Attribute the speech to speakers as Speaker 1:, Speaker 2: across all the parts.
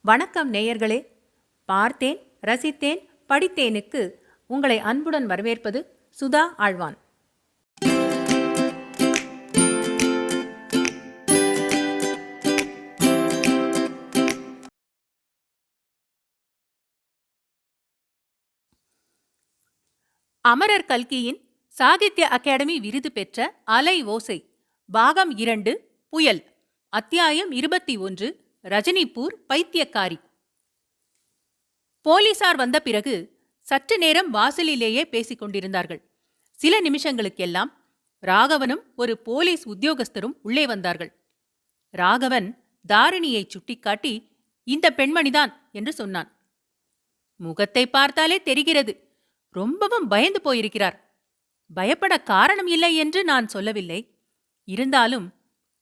Speaker 1: வணக்கம் நேயர்களே. பார்த்தேன், ரசித்தேன், படித்தேனுக்கு உங்களை அன்புடன் வரவேற்பது சுதா ஆழ்வான். அமரர் கல்கியின் சாகித்ய அகாடமி விருது பெற்ற அலை ஓசை பாகம் 2 புயல் அத்தியாயம் 21 ரஜினிபூர் பைத்தியக்காரி. போலீசார் வந்த பிறகு சற்று நேரம் வாசலிலேயே பேசிக் கொண்டிருந்தார்கள். சில நிமிஷங்களுக்கெல்லாம் ராகவனும் ஒரு போலீஸ் உத்தியோகஸ்தரும் உள்ளே வந்தார்கள். ராகவன் தாரிணியை சுட்டிக்காட்டி, இந்த பெண்மணிதான் என்று சொன்னான். முகத்தை பார்த்தாலே தெரிகிறது, ரொம்பவும் பயந்து போயிருக்கிறார். பயப்பட காரணம் இல்லை என்று நான் சொல்லவில்லை. இருந்தாலும்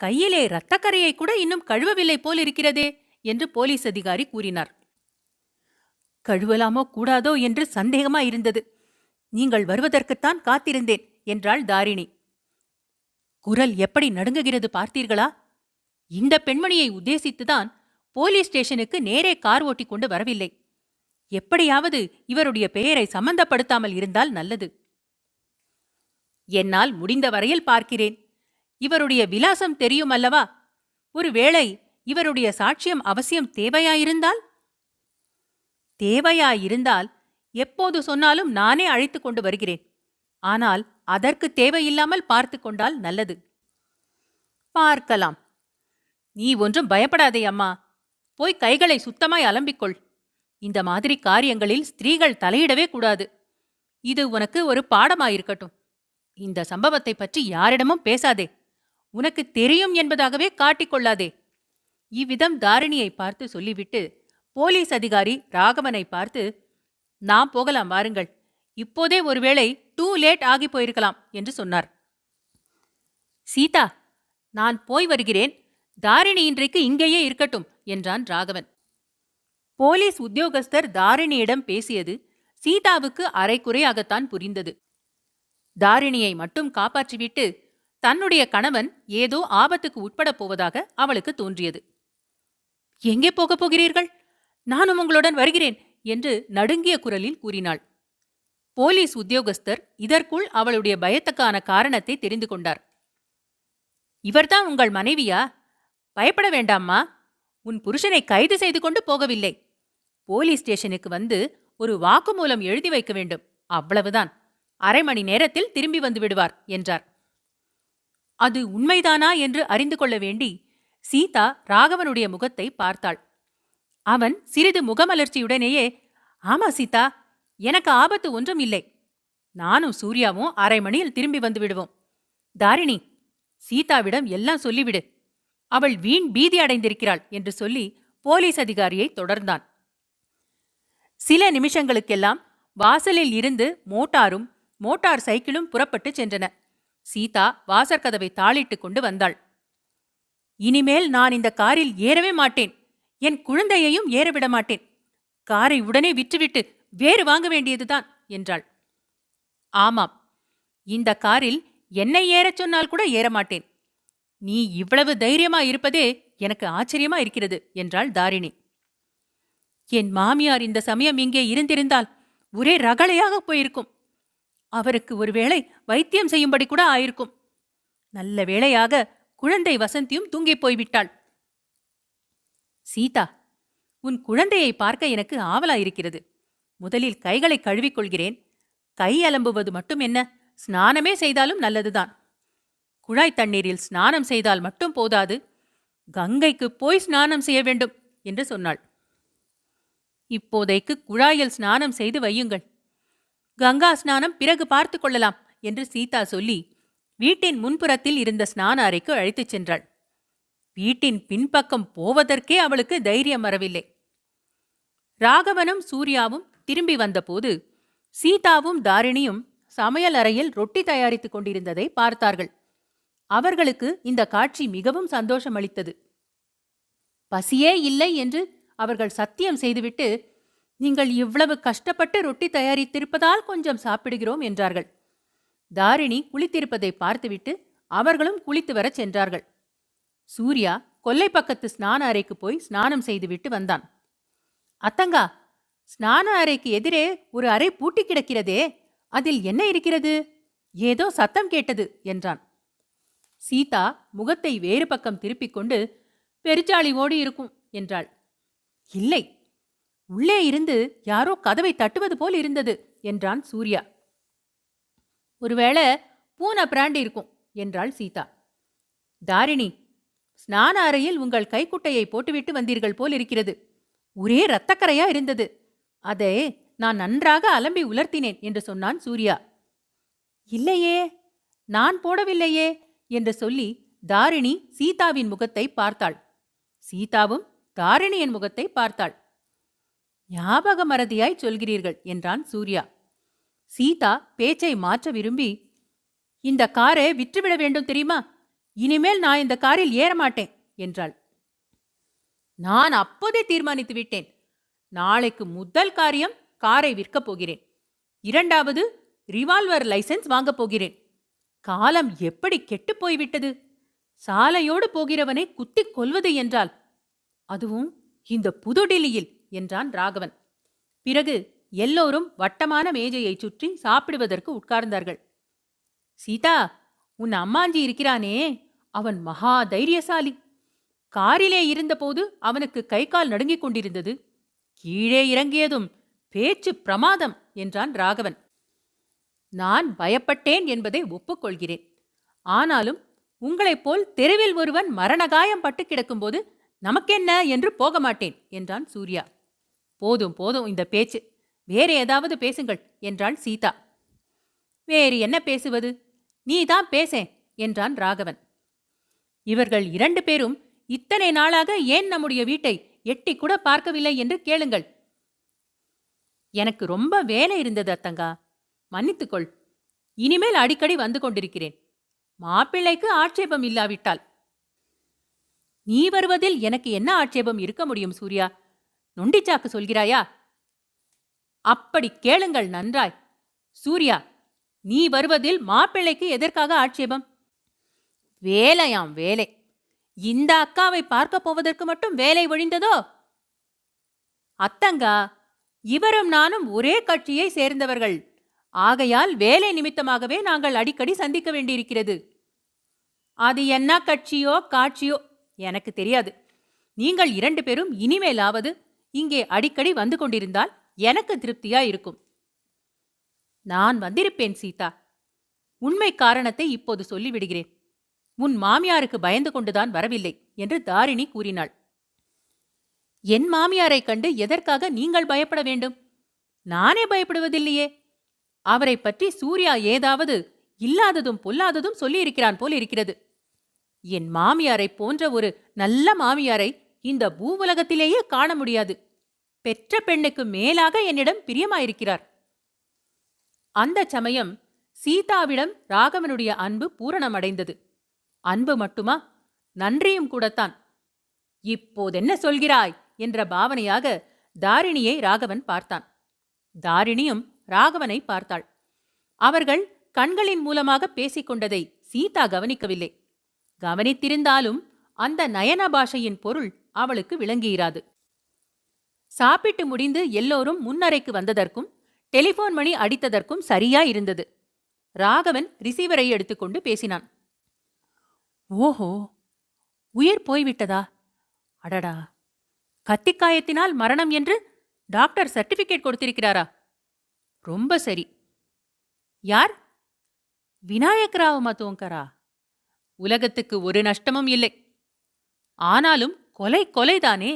Speaker 1: கையிலே இரத்தக்கரையை கூட இன்னும் கழுவவில்லை போல் இருக்கிறதே என்று போலீஸ் அதிகாரி கூறினார். கழுவலாமோ கூடாதோ என்று சந்தேகமாயிருந்தது. நீங்கள் வருவதற்குத்தான் காத்திருந்தேன் என்றாள் தாரிணி. குரல் எப்படி நடுங்குகிறது பார்த்தீர்களா? இந்த பெண்மணியை உத்தேசித்துதான் போலீஸ் ஸ்டேஷனுக்கு நேரே கார் ஓட்டிக் கொண்டு வரவில்லை. எப்படியாவது இவருடைய பெயரை சம்பந்தப்படுத்தாமல் இருந்தால் நல்லது. என்னால் முடிந்த வரையில் பார்க்கிறேன். இவருடைய விலாசம் தெரியும் அல்லவா? ஒருவேளை இவருடைய சாட்சியம் அவசியம் தேவையாயிருந்தால் எப்போது சொன்னாலும் நானே அழைத்துக் கொண்டு வருகிறேன். ஆனால் அதற்கு தேவையில்லாமல் பார்த்து கொண்டால் நல்லது. பார்க்கலாம். நீ ஒன்றும் பயப்படாதே அம்மா. போய் கைகளை சுத்தமாய் அலம்பிக்கொள். இந்த மாதிரி காரியங்களில் ஸ்திரீகள் தலையிடவே கூடாது. இது உனக்கு ஒரு பாடமாயிருக்கட்டும். இந்த சம்பவத்தை பற்றி யாரிடமும் பேசாதே. உனக்கு தெரியும் என்பதாகவே காட்டிக்கொள்ளாதே. இவ்விதம் தாரிணியை பார்த்து சொல்லிவிட்டு போலீஸ் அதிகாரி ராகவனை பார்த்து, நாம் போகலாம் வாருங்கள். இப்போதே ஒருவேளை டூ லேட் ஆகி போயிருக்கலாம் என்று சொன்னார். சீதா, நான் போய் வருகிறேன். தாரிணி இன்றைக்கு இங்கேயே இருக்கட்டும் என்றான் ராகவன். போலீஸ் உத்தியோகஸ்தர் தாரிணியிடம் பேசியது சீதாவுக்கு அரைக்குறையாகத்தான் புரிந்தது. தாரிணியை மட்டும் காப்பாற்றிவிட்டு தன்னுடைய கணவன் ஏதோ ஆபத்துக்கு உட்படப் போவதாக அவளுக்கு தோன்றியது. எங்கே போகப் போகிறீர்கள்? நானும் உங்களுடன் வருகிறேன் என்று நடுங்கிய குரலில் கூறினாள். போலீஸ் உத்தியோகஸ்தர் இதற்குள் அவளுடைய பயத்துக்கான காரணத்தை தெரிந்து கொண்டார். இவர்தான் உங்கள் மனைவியா? பயப்பட வேண்டாம்மா. உன் புருஷனை கைது செய்து கொண்டு போகவில்லை. போலீஸ் ஸ்டேஷனுக்கு வந்து ஒரு வாக்குமூலம் எழுதி வைக்க வேண்டும், அவ்வளவுதான். அரை மணி நேரத்தில் திரும்பி வந்து விடுவார் என்றார். அது உண்மைதானா என்று அறிந்து கொள்ள வேண்டி சீதா ராகவனுடைய முகத்தை பார்த்தாள். அவன் சிறிது முகமலர்ச்சியுடனேயே, ஆமா சீதா, எனக்கு ஆபத்து ஒன்றும் இல்லை. நானும் சூர்யாவும் அரை மணியில் திரும்பி வந்து விடுவோம். தாரிணி, சீதாவிடம் எல்லாம் சொல்லிவிடு. அவள் வீண் பீதி அடைந்திருக்கிறாள் என்று சொல்லி போலீஸ் அதிகாரியை தொடர்ந்தான். சில நிமிஷங்களுக்கெல்லாம் வாசலில் இருந்து மோட்டாரும் மோட்டார் சைக்கிளும் புறப்பட்டு சென்றன. சீதா வாசற்கதவை தாளிட்டு கொண்டு வந்தாள். இனிமேல் நான் இந்த காரில் ஏறவே மாட்டேன். என் குழந்தையையும் ஏறவிட மாட்டேன். காரை உடனே விற்றுவிட்டு வேறு வாங்க வேண்டியதுதான் என்றாள். ஆமாம், இந்த காரில் என்னை ஏறச் சொன்னால் கூட ஏறமாட்டேன். நீ இவ்வளவு தைரியமா இருப்பதே எனக்கு ஆச்சரியமா இருக்கிறது என்றாள் தாரிணி. என் மாமியார் இந்த சமயம் இங்கே இருந்திருந்தால் ஒரே ரகளையாக போயிருக்கும். அவருக்கு ஒருவேளை வைத்தியம் செய்யும்படி கூட ஆயிருக்கும். நல்ல வேளையாக குழந்தை வசந்தியும் தூங்கிப் போய்விட்டாள். சீதா, உன் குழந்தையை பார்க்க எனக்கு ஆவலாயிருக்கிறது. முதலில் கைகளை கழுவிக்கொள்கிறேன். கை அலம்புவது மட்டும் என்ன, ஸ்நானமே செய்தாலும் நல்லதுதான். குழாய் தண்ணீரில் ஸ்நானம் செய்தால் மட்டும் போதாது, கங்கைக்கு போய் ஸ்நானம் செய்ய வேண்டும் என்று சொன்னாள். இப்போதைக்கு குழாயில் ஸ்நானம் செய்து வையுங்கள். கங்கா ஸ்நானம் பிறகு பார்த்து கொள்ளலாம் என்று சீதா சொல்லி வீட்டின் முன்புறத்தில் இருந்த ஸ்நான அறைக்கு அழைத்துச் சென்றாள். வீட்டின் பின்பக்கம் போவதற்கே அவளுக்கு தைரியம் வரவில்லை. ராகவனும் சூர்யாவும் திரும்பி வந்தபோது சீதாவும் தாரிணியும் சமையல் அறையில் ரொட்டி தயாரித்துக் கொண்டிருந்ததை பார்த்தார்கள். அவர்களுக்கு இந்த காட்சி மிகவும் சந்தோஷமளித்தது. பசியே இல்லை என்று அவர்கள் சத்தியம் செய்துவிட்டு, நீங்கள் இவ்வளவு கஷ்டப்பட்டு ரொட்டி தயாரித்திருப்பதால் கொஞ்சம் சாப்பிடுகிறோம் என்றார்கள். தாரிணி குளித்திருப்பதை பார்த்துவிட்டு அவர்களும் குளித்து வரச் சென்றார்கள். சூர்யா கொல்லை பக்கத்து ஸ்நான அறைக்கு போய் ஸ்நானம் செய்துவிட்டு வந்தான். அத்தங்கா, ஸ்நான அறைக்கு எதிரே ஒரு அறை பூட்டி கிடக்கிறதே, அதில் என்ன இருக்கிறது? ஏதோ சத்தம் கேட்டது என்றான். சீதா முகத்தை வேறு பக்கம் திருப்பிக் கொண்டு, பெருச்சாளி ஓடி இருக்கும் என்றாள். இல்லை, உள்ளே இருந்து யாரோ கதவை தட்டுவது போல் இருந்தது என்றான் சூர்யா. ஒருவேளை பூனை பிராண்டி இருக்கும் என்றாள் சீதா. தாரிணி, ஸ்நான அறையில் உங்கள் கைக்குட்டையை போட்டுவிட்டு வந்தீர்கள் போல் இருக்கிறது. ஒரே இரத்தக்கரையா இருந்தது. அதை நான் நன்றாக அலம்பி உலர்த்தினேன் என்று சொன்னான் சூர்யா. இல்லையே, நான் போடவில்லையே என்று சொல்லி தாரிணி சீதாவின் முகத்தை பார்த்தாள். சீதாவும் தாரிணியின் முகத்தை பார்த்தாள். ஞாபக மறதியாய் சொல்கிறீர்கள் என்றான் சூர்யா. சீதா பேச்சை மாற்ற விரும்பி, இந்த காரை விற்றுவிட வேண்டும் தெரியுமா? இனிமேல் நான் இந்த காரில் ஏறமாட்டேன் என்றாள். நான் அப்போதே தீர்மானித்து விட்டேன். நாளைக்கு முதல் காரியம் காரை விற்கப் போகிறேன். இரண்டாவது, ரிவால்வர் லைசென்ஸ் வாங்கப் போகிறேன். காலம் எப்படி கெட்டுப் போய்விட்டது! சாலையோடு போகிறவனை குத்திக் கொல்வது என்றால், அதுவும் இந்த புதுடில்லியில் என்றான் ராகவன். பிறகு எல்லோரும் வட்டமான மேஜையை சுற்றி சாப்பிடுவதற்கு உட்கார்ந்தார்கள். சீதா, உன் அம்மாஞ்சி இருக்கிறானே, அவன் மகா தைரியசாலி. காரிலே இருந்தபோது அவனுக்கு கை கால் நடுங்கிக் கொண்டிருந்தது. கீழே இறங்கியதும் பேச்சு பிரமாதம் என்றான் ராகவன். நான் பயப்பட்டேன் என்பதை ஒப்புக்கொள்கிறேன். ஆனாலும் உங்களைப் போல் தெருவில் ஒருவன் மரணகாயம் பட்டு கிடக்கும்போது நமக்கென்ன என்று போக மாட்டேன் என்றான் சூர்யா. போதும் போதும் இந்த பேச்சு, வேறு ஏதாவது பேசுங்கள் என்றாள் சீதா. வேறு என்ன பேசுவது? நீதான் பேசேன் என்றான் ராகவன். இவர்கள் 2 பேரும் இத்தனை நாளாக ஏன் நம்முடைய வீட்டை எட்டி கூட பார்க்கவில்லை என்று கேளுங்கள். எனக்கு ரொம்ப வேலை இருந்தது அத்தங்கா, மன்னித்துக்கொள். இனிமேல் அடிக்கடி வந்து கொண்டிருக்கிறேன். மாப்பிள்ளைக்கு ஆட்சேபம் இல்லாவிட்டால். நீ வருவதில் எனக்கு என்ன ஆட்சேபம் இருக்க முடியும் சூர்யா? நொண்டிச்சாக்கு சொல்கிறாயா? அப்படி கேளுங்கள் நன்றாய். சூர்யா, நீ வருவதில் மாப்பிள்ளைக்கு எதற்காக ஆட்சேபம்? வேலையாம் வேலை. இந்த அக்காவை பார்க்க போவதற்கு மட்டும் வேலை ஒழிந்ததோ? அத்தங்கா, இவரும் நானும் ஒரே கட்சியை சேர்ந்தவர்கள். ஆகையால் வேலை நிமித்தமாகவே நாங்கள் அடிக்கடி சந்திக்க வேண்டியிருக்கிறது. அது என்ன கட்சியோ காட்சியோ எனக்கு தெரியாது. நீங்கள் 2 பேரும் இனிமேலாவது இங்கே அடிக்கடி வந்து கொண்டிருந்தால் எனக்கு திருப்தியாயிருக்கும். நான் வந்திருப்பேன் சீதா. உண்மை காரணத்தை இப்போது சொல்லிவிடுகிறேன். உன் மாமியாருக்கு பயந்து கொண்டுதான் வரவில்லை என்று தாரிணி கூறினாள். என் மாமியாரை கண்டு எதற்காக நீங்கள் பயப்பட வேண்டும்? நானே பயப்படுவதில்லையே. அவரை பற்றி சூர்யா ஏதாவது இல்லாததும் பொல்லாததும் சொல்லியிருக்கிறான் போல் இருக்கிறது. என் மாமியாரை போன்ற ஒரு நல்ல மாமியாரை இந்த பூவுலகத்திலேயே காண முடியாது. பெற்ற பெண்ணுக்கு மேலாக என்னிடம் பிரியமாயிருக்கிறார். அந்த சமயம் சீதாவிடம் ராகவனுடைய அன்பு பூரணமடைந்தது. அன்பு மட்டுமா, நன்றியும் கூடத்தான். இப்போதென்ன சொல்கிறாய் என்ற பாவனையாக தாரிணியை ராகவன் பார்த்தான். தாரிணியும் ராகவனை பார்த்தாள். அவர்கள் கண்களின் மூலமாக பேசிக்கொண்டதை சீதா கவனிக்கவில்லை. கவனித்திருந்தாலும் அந்த நயன பாஷையின் பொருள் அவளுக்கு விளங்கியிராது. சாப்பிட்டு முடிந்து எல்லோரும் முன்னறைக்கு வந்ததற்கும் டெலிபோன் மணி அடித்ததற்கும் சரியா இருந்தது. ராகவன் ரிசீவரை எடுத்துக்கொண்டு பேசினான். ஓஹோ, உயிர் போய்விட்டதா? அடடா, கத்திக்காயத்தினால் மரணம் என்று டாக்டர் சர்டிபிகேட் கொடுத்திருக்கிறாரா? ரொம்ப சரி. யார்? விநாயகராவ் மத்தோங்கரா? உலகத்துக்கு ஒரு நஷ்டமும் இல்லை. ஆனாலும் கொலை கொலைதானே.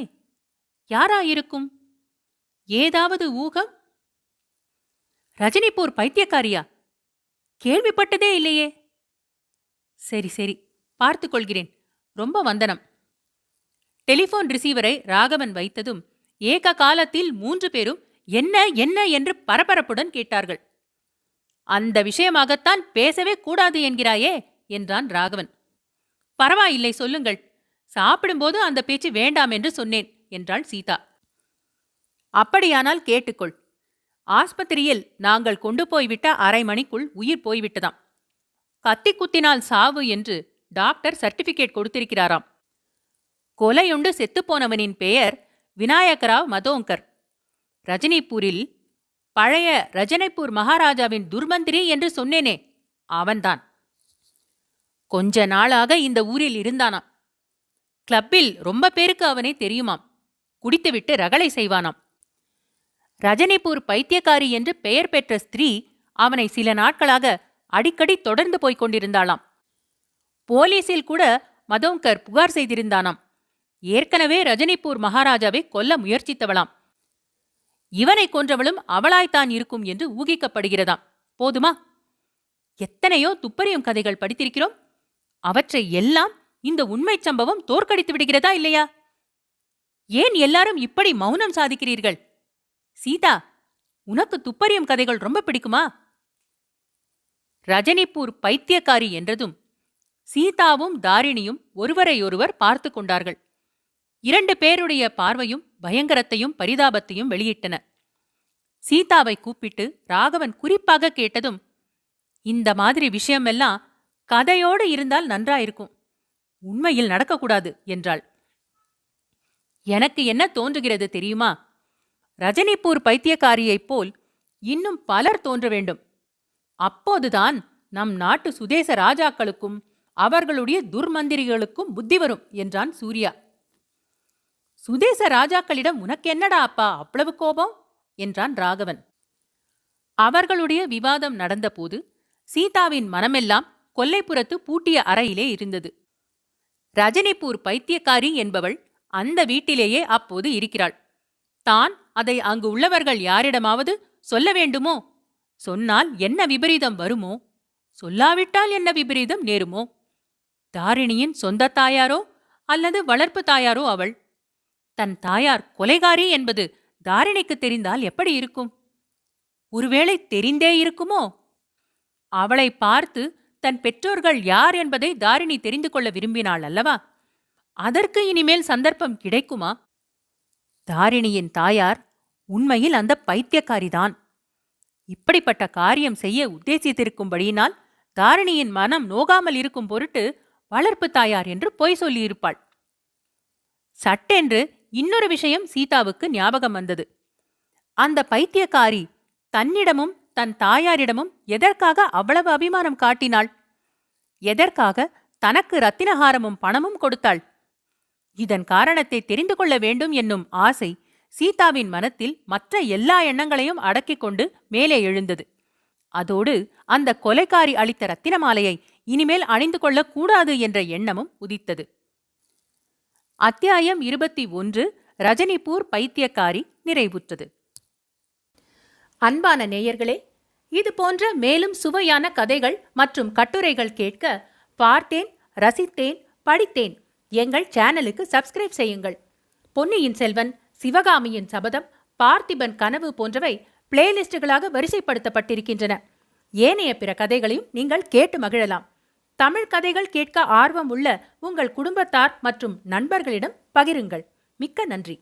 Speaker 1: யாராயிருக்கும்? ஏதாவது ஊகம்? ரஜினிபூர் பைத்தியக்காரியா? கேள்விப்பட்டதே இல்லையே. சரி சரி, பார்த்துக் கொள்கிறேன். ரொம்ப வந்தனம். டெலிபோன் ரிசீவரை ராகவன் வைத்ததும் ஏக காலத்தில் 3 பேரும் என்ன என்ன என்று பரபரப்புடன் கேட்டார்கள். அந்த விஷயமாகத்தான் பேசவே கூடாது என்கிறாயே என்றான் ராகவன். பரவாயில்லை, சொல்லுங்கள். சாப்பிடும்போது அந்த பேச்சு வேண்டாம் என்று சொன்னேன் என்றாள் சீதா. அப்படியானால் கேட்டுக்கொள். ஆஸ்பத்திரியில் நாங்கள் கொண்டு போய்விட்ட அரை மணிக்குள் உயிர் போய்விட்டதாம். கத்தி குத்தினால் சாவு என்று டாக்டர் சர்டிபிகேட் கொடுத்திருக்கிறாராம். கொலையுண்டு செத்துப்போனவனின் பெயர் விநாயகராவ் மதோங்கர் ரஜினிபூரில் பழைய ரஜினிபூர் மகாராஜாவின் துர்மந்திரி என்று சொன்னேனே, அவன்தான். கொஞ்ச நாளாக இந்த ஊரில் இருந்தானாம். கிளப்பில் ரொம்ப பேருக்கு அவனை தெரியுமாம். குடித்துவிட்டு ரகளை செய்வானாம். ரஜினிபூர் பைத்தியக்காரி என்று பெயர் பெற்ற ஸ்திரீ அவனை சில நாட்களாக அடிக்கடி தொடர்ந்து போய்க் கொண்டிருந்தாளாம். போலீசில் கூட மதோங்கர் புகார் செய்திருந்தானாம். ஏற்கனவே ரஜினிபூர் மகாராஜாவை கொல்ல முயற்சித்தவளாம். இவனை கொன்றவளும் அவளாய்த்தான் இருக்கும் என்று ஊகிக்கப்படுகிறதாம். போதுமா? எத்தனையோ துப்பறியும் கதைகள் படித்திருக்கிறோம். அவற்றை எல்லாம் இந்த உண்மைச் சம்பவம் தோற்கடித்து விடுகிறதா இல்லையா? ஏன் எல்லாரும் இப்படி மௌனம் சாதிக்கிறீர்கள்? சீதா, உனக்கு துப்பறியும் கதைகள் ரொம்ப பிடிக்குமா? ரஜினிபூர் பைத்தியக்காரி என்றதும் சீதாவும் தாரிணியும் ஒருவரையொருவர் பார்த்து கொண்டார்கள். 2 பேருடைய பார்வையும் பயங்கரத்தையும் பரிதாபத்தையும் வெளியிட்டன. சீதாவை கூப்பிட்டு ராகவன் குறிப்பாக கேட்டதும், இந்த மாதிரி விஷயமெல்லாம் கதையோடு இருந்தால் நன்றாயிருக்கும், உண்மையில் நடக்கக்கூடாது என்றாள். எனக்கு என்ன தோன்றுகிறது தெரியுமா? ரஜினிபூர் பைத்தியக்காரியைப் போல் இன்னும் பலர் தோன்ற வேண்டும். அப்போதுதான் நம் நாட்டு சுதேச ராஜாக்களுக்கும் அவர்களுடைய துர்மந்திரிகளுக்கும் புத்தி வரும் என்றான் சூர்யா. சுதேச ராஜாக்களிடம் உனக்கு என்னடா அப்பா அவ்வளவு கோபம் என்றான் ராகவன். அவர்களுடைய விவாதம் நடந்தபோது சீதாவின் மனமெல்லாம் கொல்லைப்புறத்து பூட்டிய அறையிலே இருந்தது. ரஜினிபூர் பைத்தியக்காரி என்பவள் அந்த வீட்டிலேயே அப்போது இருக்கிறாள். தான் அதை அங்கு உள்ளவர்கள் யாரிடமாவது சொல்ல வேண்டுமோ? சொன்னால் என்ன விபரீதம் வருமோ? சொல்லாவிட்டால் என்ன விபரீதம் நேருமோ? தாரிணியின் சொந்த தாயாரோ அல்லது வளர்ப்பு தாயாரோ அவள். தன் தாயார் கொலைகாரி என்பது தாரிணிக்கு தெரிந்தால் எப்படி இருக்கும்? ஒருவேளை தெரிந்தே இருக்குமோ? அவளை பார்த்து தன் பெற்றோர்கள் யார் என்பதை தாரிணி தெரிந்து கொள்ள விரும்பினாள் அல்லவா? அதற்கு இனிமேல் சந்தர்ப்பம் கிடைக்குமா? தாரிணியின் தாயார் உண்மையில் அந்த பைத்தியக்காரிதான். இப்படிப்பட்ட காரியம் செய்ய உத்தேசித்திருக்கும்படியினால் தாரிணியின் மனம் நோகாமல் இருக்கும் பொருட்டு வளர்ப்பு தாயார் என்று பொய் சொல்லியிருப்பாள். சட்டென்று இன்னொரு விஷயம் சீதாவுக்கு ஞாபகம் வந்தது. அந்த பைத்தியக்காரி தன்னிடமும் தன் தாயாரிடமும் எதற்காக அவ்வளவு அபிமானம் காட்டினாள்? எதற்காக தனக்கு ரத்தினஹாரமும் பணமும் கொடுத்தாள்? இதன் காரணத்தை தெரிந்து கொள்ள வேண்டும் என்னும் ஆசை சீதாவின் மனத்தில் மற்ற எல்லா எண்ணங்களையும் அடக்கிக் கொண்டு மேலே எழுந்தது. அதோடு அந்த கொலைக்காரி அளித்த ரத்தினமாலையை இனிமேல் அணிந்து கொள்ளக்கூடாது என்ற எண்ணமும் உதித்தது. அத்தியாயம் 21 ரஜினிபூர் பைத்தியக்காரி நிறைவுற்றது. அன்பான நேயர்களே, இது போன்ற மேலும் சுவையான கதைகள் மற்றும் கட்டுரைகள் கேட்க பார்த்தேன், ரசித்தேன், படித்தேன் எங்கள் சேனலுக்கு சப்ஸ்கிரைப் செய்யுங்கள். பொன்னியின் செல்வன், சிவகாமியின் சபதம், பார்த்திபன் கனவு போன்றவை பிளேலிஸ்டுகளாக வரிசைப்படுத்தப்பட்டிருக்கின்றன. ஏனைய பிற கதைகளையும் நீங்கள் கேட்டு மகிழலாம். தமிழ் கதைகள் கேட்க ஆர்வம் உள்ள உங்கள் குடும்பத்தார் மற்றும் நண்பர்களிடம் பகிருங்கள். மிக்க நன்றி.